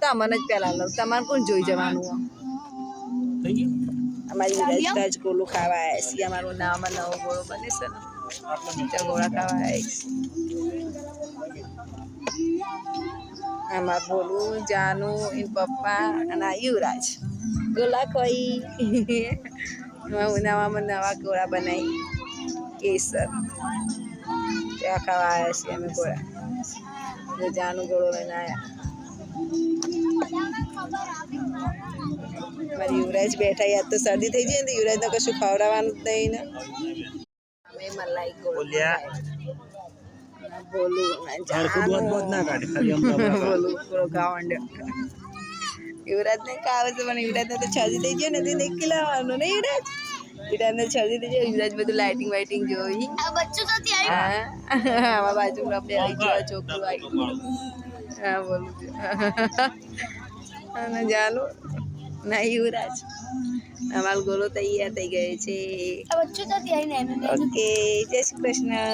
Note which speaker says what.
Speaker 1: તમને જ પહેલા લઉં. તમારે કોણ જોઈ જવાનું? અમારી વિરાજ ગોળું ખાવા આવ્યા છીએ. અમારું નામાં નવો ગોળો બને છે ને, ગોળા ખાવા આવ્યા. આમાં બોલું જાનું એન પપ્પા અને યુવરાજ ગોળા ખોઈ. ઉનાળામાં નવા ગોળા બનાવી કેસર ત્યાં ખાવા આવ્યા છીએ અમે ગોળા. જાનું ગોળો લઈને આવ્યા. મારી યુવરાજ બેઠા. યાદ તો શરદી થઈ જાય ને યુવરાજને કશું ખવડાવવાનું જ નહીં ને. અમે મલાઈ ગોળો બોલું ગોળો ખાવા માંડ્યો. યુવરાજ ને ખાવે છે પણ યુવરાજ ને તો છાજી થઈ ગયો ને તે દેખી લાવવાનું ને યુવરાજ. યુવરાજ ને છાજી થઈ જાય. યુવરાજ બધું લાઇટિંગ વાઇટિંગ જોઈ. આમાં બાજુ આપણે આવી જોવા છોકરું આવી. હા બોલું અને ચાલો ના યુવરાજ અમારો ગોળો તૈયાર થઈ ગયો છે. ઓકે જય શ્રી કૃષ્ણ.